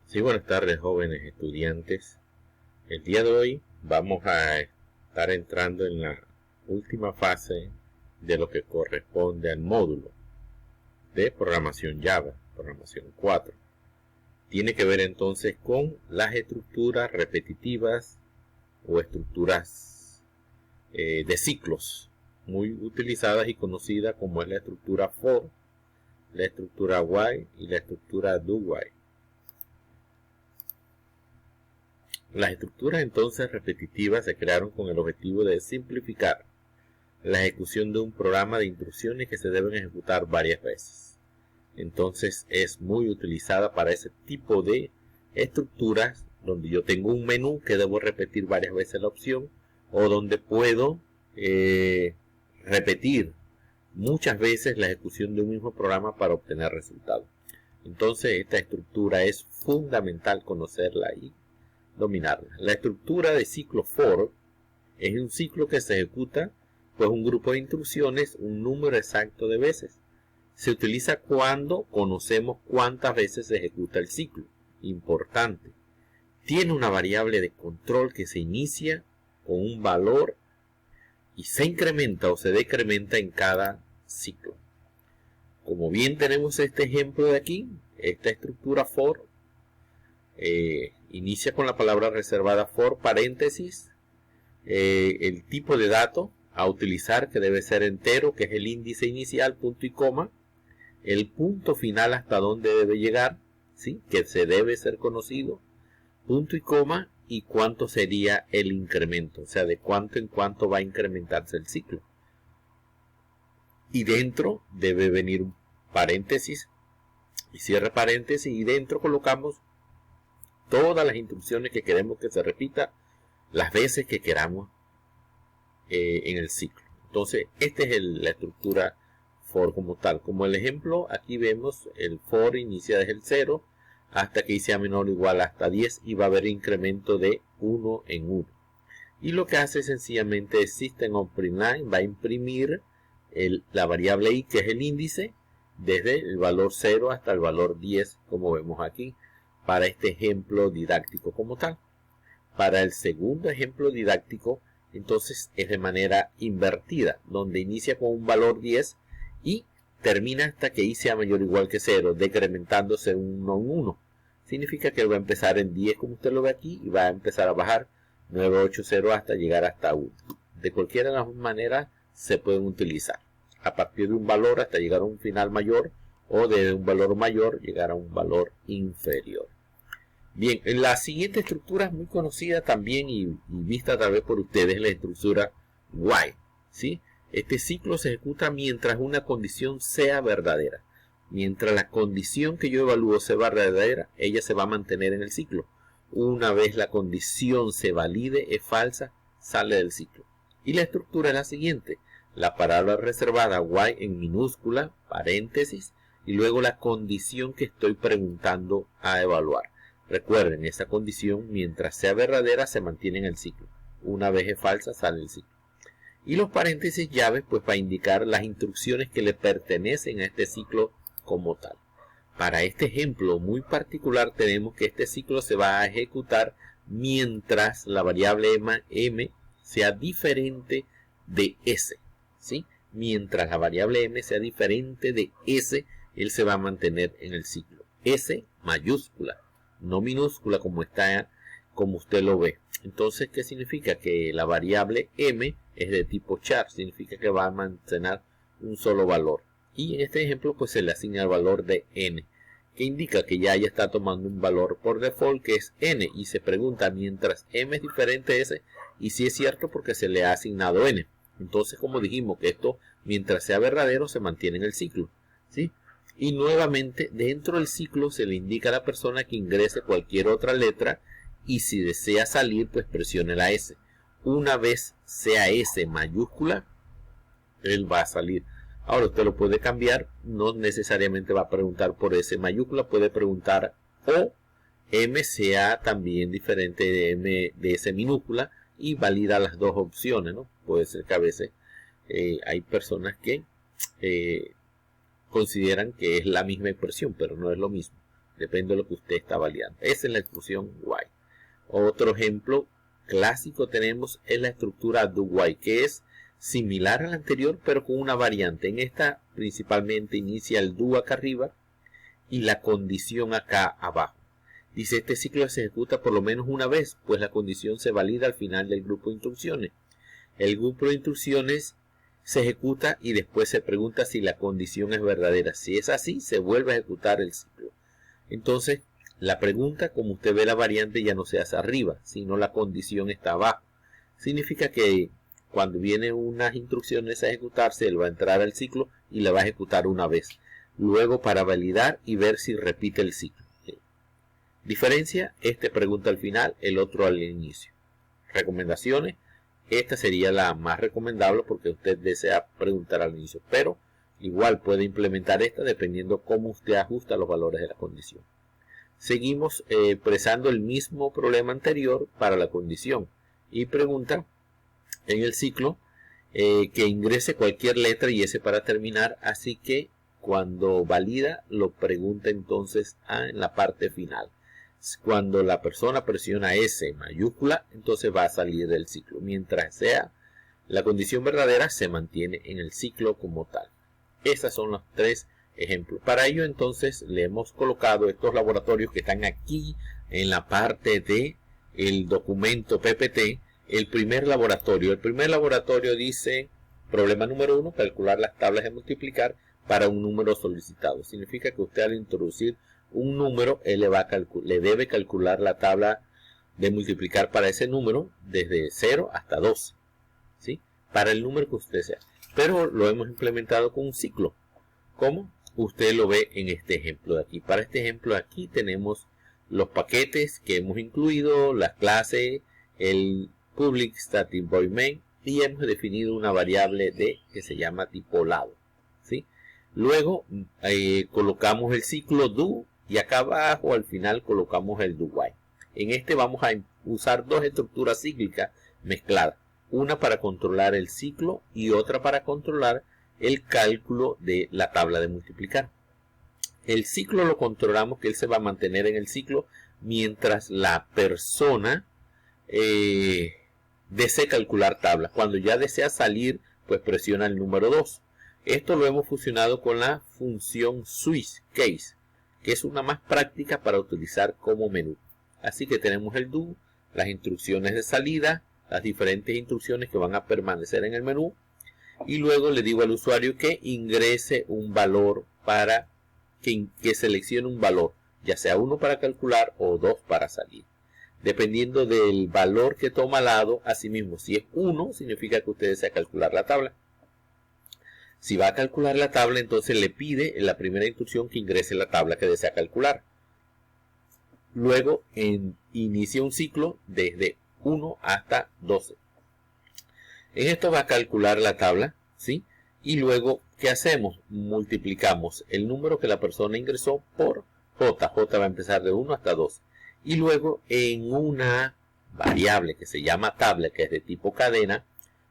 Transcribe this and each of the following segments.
Sí, buenas tardes, jóvenes estudiantes. El día de hoy vamos a estar entrando en la última fase de lo que corresponde al módulo de programación Java, programación 4. Tiene que ver entonces con las estructuras repetitivas o estructuras de ciclos, muy utilizadas y conocidas como es la estructura for, la estructura while y la estructura do while. Las estructuras entonces repetitivas se crearon con el objetivo de simplificar la ejecución de un programa de instrucciones que se deben ejecutar varias veces. Entonces es muy utilizada para ese tipo de estructuras donde yo tengo un menú que debo repetir varias veces la opción, o donde puedo repetir muchas veces la ejecución de un mismo programa para obtener resultados. Entonces esta estructura es fundamental conocerla y dominarla. La estructura de ciclo for es un ciclo que se ejecuta pues un grupo de instrucciones un número exacto de veces. Se utiliza cuando conocemos cuántas veces se ejecuta el ciclo. Importante. Tiene una variable de control que se inicia con un valor y se incrementa o se decrementa en cada ciclo. Como bien tenemos este ejemplo de aquí, esta estructura for inicia con la palabra reservada for paréntesis, el tipo de dato a utilizar que debe ser entero, que es el índice inicial, punto y coma, el punto final hasta donde debe llegar, ¿sí? Que se debe ser conocido, punto y coma, y cuánto sería el incremento, o sea, de cuánto en cuánto va a incrementarse el ciclo. Y dentro debe venir un paréntesis y cierre paréntesis, y dentro colocamos todas las instrucciones que queremos que se repita las veces que queramos en el ciclo. Entonces, esta es la estructura for como tal. Como el ejemplo, aquí vemos el for inicia desde el 0 hasta que sea menor o igual hasta 10 y va a haber incremento de 1 en 1. Y lo que hace sencillamente es System.Printline, va a imprimir la variable i, que es el índice, desde el valor 0 hasta el valor 10, como vemos aquí, para este ejemplo didáctico como tal. Para el segundo ejemplo didáctico, entonces es de manera invertida, donde inicia con un valor 10 y termina hasta que i sea mayor o igual que 0, decrementándose 1 en 1. Significa que va a empezar en 10, como usted lo ve aquí, y va a empezar a bajar 980 hasta llegar hasta 1. De cualquiera de las maneras se pueden utilizar. A partir de un valor hasta llegar a un final mayor, o de un valor mayor llegar a un valor inferior. Bien, la siguiente estructura es muy conocida también y vista tal vez por ustedes, la estructura while, ¿sí? Este ciclo se ejecuta mientras una condición sea verdadera. Mientras la condición que yo evalúo sea verdadera, ella se va a mantener en el ciclo. Una vez la condición se valide, es falsa, sale del ciclo. Y la estructura es la siguiente. La palabra reservada while en minúscula, paréntesis, y luego la condición que estoy preguntando a evaluar. Recuerden, esa condición, mientras sea verdadera, se mantiene en el ciclo. Una vez es falsa, sale del ciclo. Y los paréntesis llaves, pues, para indicar las instrucciones que le pertenecen a este ciclo como tal. Para este ejemplo muy particular, tenemos que este ciclo se va a ejecutar mientras la variable m sea diferente de s, ¿sí? Mientras la variable m sea diferente de s, él se va a mantener en el ciclo. S mayúscula, no minúscula como usted lo ve. Entonces, ¿qué significa? Que la variable m es de tipo char, significa que va a almacenar un solo valor. Y en este ejemplo, pues se le asigna el valor de n, que indica que ya está tomando un valor por default que es n, y se pregunta mientras m es diferente de s, y si es cierto porque se le ha asignado n. Entonces, como dijimos que esto, mientras sea verdadero, se mantiene en el ciclo, ¿sí? Y nuevamente, dentro del ciclo se le indica a la persona que ingrese cualquier otra letra, y si desea salir, pues presione la S. Una vez sea S mayúscula, él va a salir. Ahora usted lo puede cambiar, no necesariamente va a preguntar por S mayúscula, puede preguntar o M sea también diferente de M de S minúscula, y valida las dos opciones, ¿no? Puede ser que a veces hay personas que consideran que es la misma expresión, pero no es lo mismo. Depende de lo que usted está validando. Esa es la instrucción while. Otro ejemplo clásico tenemos es la estructura do while, que es similar a la anterior, pero con una variante. En esta principalmente inicia el do acá arriba y la condición acá abajo. Dice, este ciclo se ejecuta por lo menos una vez, pues la condición se valida al final del grupo de instrucciones. El grupo de instrucciones se ejecuta y después se pregunta si la condición es verdadera. Si es así, se vuelve a ejecutar el ciclo. Entonces, la pregunta, como usted ve la variante, ya no se hace arriba, sino la condición está abajo. Significa que cuando vienen unas instrucciones a ejecutarse, él va a entrar al ciclo y la va a ejecutar una vez. Luego para validar y ver si repite el ciclo. Diferencia, este pregunta al final, el otro al inicio. Recomendaciones, esta sería la más recomendable porque usted desea preguntar al inicio, pero igual puede implementar esta dependiendo cómo usted ajusta los valores de la condición. Seguimos expresando el mismo problema anterior para la condición y pregunta en el ciclo que ingrese cualquier letra y S para terminar, así que cuando valida lo pregunta entonces en la parte final. Cuando la persona presiona S mayúscula, entonces va a salir del ciclo. Mientras sea la condición verdadera, se mantiene en el ciclo como tal. Esos son los tres ejemplos. Para ello, entonces, le hemos colocado estos laboratorios que están aquí en la parte de el documento PPT. El primer laboratorio dice, problema número 1, calcular las tablas de multiplicar para un número solicitado. Significa que usted al introducir un número, él le debe calcular la tabla de multiplicar para ese número desde 0 hasta 12, ¿sí? Para el número que usted sea. Pero lo hemos implementado con un ciclo. ¿Cómo? Usted lo ve en este ejemplo de aquí. Para este ejemplo de aquí tenemos los paquetes que hemos incluido, las clases, el public static void main y hemos definido una variable de que se llama tipo lado, ¿sí? Luego colocamos el ciclo do y acá abajo al final colocamos el do while. En este vamos a usar dos estructuras cíclicas mezcladas, una para controlar el ciclo y otra para controlar el cálculo de la tabla de multiplicar. El ciclo lo controlamos, que él se va a mantener en el ciclo mientras la persona desee calcular tablas. Cuando ya desea salir, pues presiona el número 2. Esto lo hemos fusionado con la función switch case, que es una más práctica para utilizar como menú. Así que tenemos el do, las instrucciones de salida, las diferentes instrucciones que van a permanecer en el menú, y luego le digo al usuario que ingrese un valor para que seleccione un valor, ya sea 1 para calcular o 2 para salir. Dependiendo del valor que toma lado, asimismo, si es 1, significa que usted desea calcular la tabla. Si va a calcular la tabla, entonces le pide en la primera instrucción que ingrese la tabla que desea calcular. Luego inicia un ciclo desde 1 hasta 12. En esto va a calcular la tabla, ¿sí? Y luego, ¿qué hacemos? Multiplicamos el número que la persona ingresó por J. J va a empezar de 1 hasta 2. Y luego en una variable que se llama tabla, que es de tipo cadena,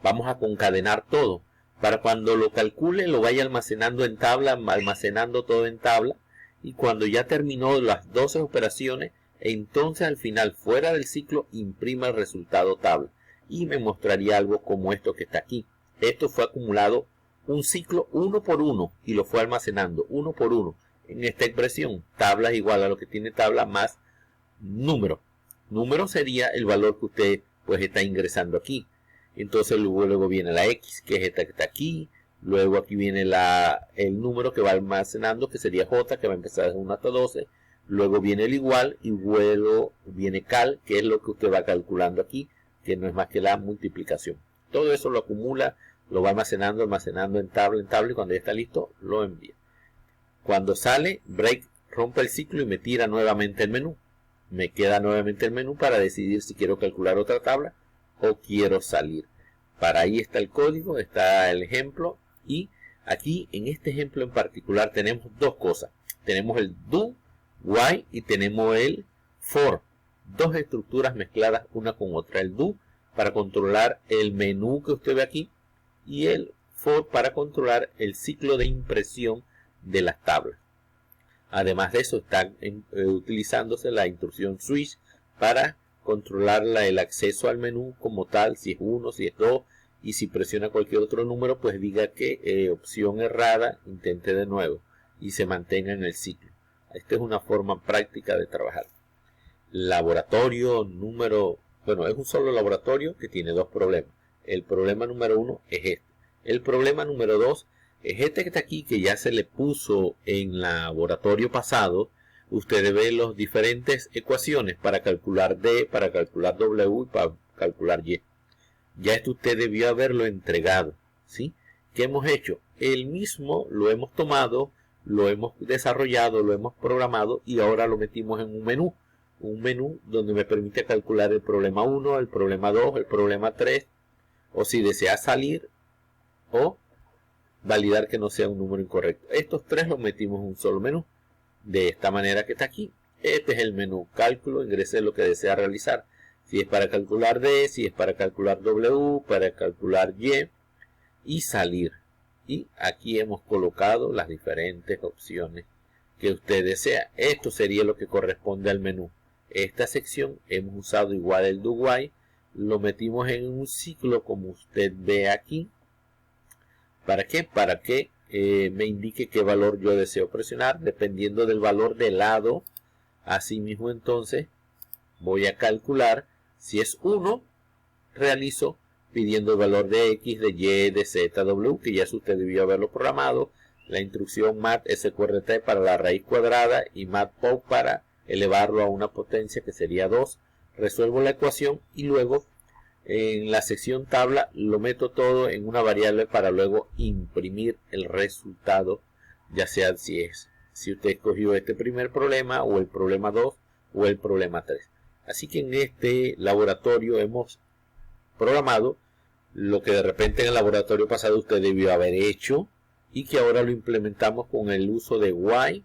vamos a concadenar todo. Para cuando lo calcule, lo vaya almacenando en tabla, almacenando todo en tabla. Y cuando ya terminó las 12 operaciones, entonces al final, fuera del ciclo, imprima el resultado tabla. Y me mostraría algo como esto que está aquí. Esto fue acumulado un ciclo 1 por 1 y lo fue almacenando 1 por 1. En esta expresión, tabla es igual a lo que tiene tabla más número. Número sería el valor que usted pues está ingresando aquí. Entonces luego viene la X, que es esta que está aquí. Luego aquí viene el número que va almacenando, que sería J, que va a empezar de 1 hasta 12. Luego viene el igual y luego viene cal, que es lo que usted va calculando aquí, que no es más que la multiplicación. Todo eso lo acumula, lo va almacenando en tabla, y cuando ya está listo, lo envía. Cuando sale, break rompe el ciclo y me tira nuevamente el menú. Me queda nuevamente el menú para decidir si quiero calcular otra tabla o quiero salir. Para ahí está el código, está el ejemplo, y aquí en este ejemplo en particular tenemos dos cosas. Tenemos el do, while y tenemos el for. Dos estructuras mezcladas una con otra. El do para controlar el menú que usted ve aquí y el for para controlar el ciclo de impresión de las tablas. Además de eso, está utilizándose la instrucción switch para controlar el acceso al menú como tal, si es 1, si es 2, y si presiona cualquier otro número, pues diga que opción errada, intente de nuevo y se mantenga en el ciclo. Esta es una forma práctica de trabajar. Laboratorio número, bueno, es un solo laboratorio que tiene dos problemas. El problema número 1 es este. El problema número 2 es este que está aquí, que ya se le puso en el laboratorio pasado. Usted ve las diferentes ecuaciones para calcular D, para calcular W y para calcular Y. Ya esto usted debió haberlo entregado, ¿sí? ¿Qué hemos hecho? El mismo lo hemos tomado, lo hemos desarrollado, lo hemos programado y ahora lo metimos en un menú. Un menú donde me permite calcular el problema 1, el problema 2, el problema 3, o si desea salir o validar que no sea un número incorrecto. Estos tres los metimos en un solo menú, de esta manera que está aquí. Este es el menú cálculo, ingrese lo que desea realizar. Si es para calcular D, si es para calcular W, para calcular y salir. Y aquí hemos colocado las diferentes opciones que usted desea. Esto sería lo que corresponde al menú. Esta sección hemos usado igual el do while, lo metimos en un ciclo como usted ve aquí. ¿Para qué? Para que me indique qué valor yo deseo presionar, dependiendo del valor de lado. Asimismo, entonces voy a calcular. Si es 1, realizo pidiendo el valor de X, de Y, de Z, W, que ya usted debió haberlo programado. La instrucción mat sqrt para la raíz cuadrada y matplotlib para elevarlo a una potencia que sería 2. Resuelvo la ecuación y luego en la sección tabla lo meto todo en una variable para luego imprimir el resultado, ya sea si usted escogió este primer problema o el problema 2 o el problema 3. Así que en este laboratorio hemos programado lo que de repente en el laboratorio pasado usted debió haber hecho y que ahora lo implementamos con el uso de while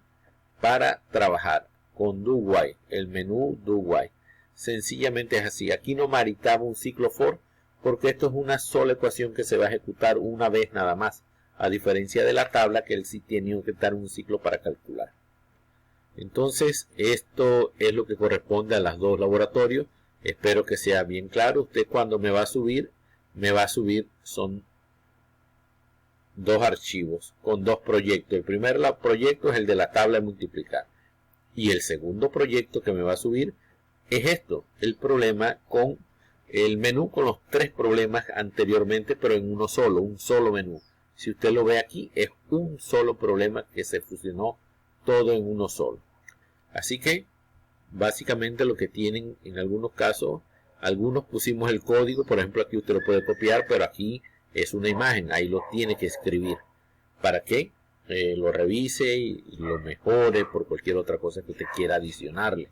para trabajar con do while, el menú do while. Sencillamente es así. Aquí no maritamos un ciclo for porque esto es una sola ecuación que se va a ejecutar una vez nada más, a diferencia de la tabla que él sí tiene que dar un ciclo para calcular. Entonces esto es lo que corresponde a los dos laboratorios. Espero que sea bien claro. Usted cuando me va a subir son dos archivos con dos proyectos. El primer proyecto es el de la tabla de multiplicar y el segundo proyecto que me va a subir es esto, el problema con el menú, con los tres problemas anteriormente, pero en uno solo, un solo menú. Si usted lo ve aquí, es un solo problema que se fusionó todo en uno solo. Así que básicamente lo que tienen en algunos casos, algunos pusimos el código, por ejemplo aquí usted lo puede copiar, pero aquí es una imagen, ahí lo tiene que escribir para que lo revise y lo mejore por cualquier otra cosa que usted quiera adicionarle.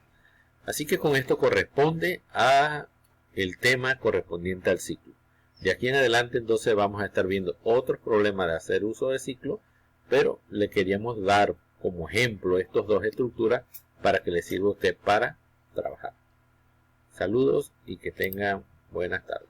Así que con esto corresponde a el tema correspondiente al ciclo. De aquí en adelante entonces vamos a estar viendo otros problemas de hacer uso de ciclo, pero le queríamos dar como ejemplo estas dos estructuras para que le sirva a usted para trabajar. Saludos y que tengan buenas tardes.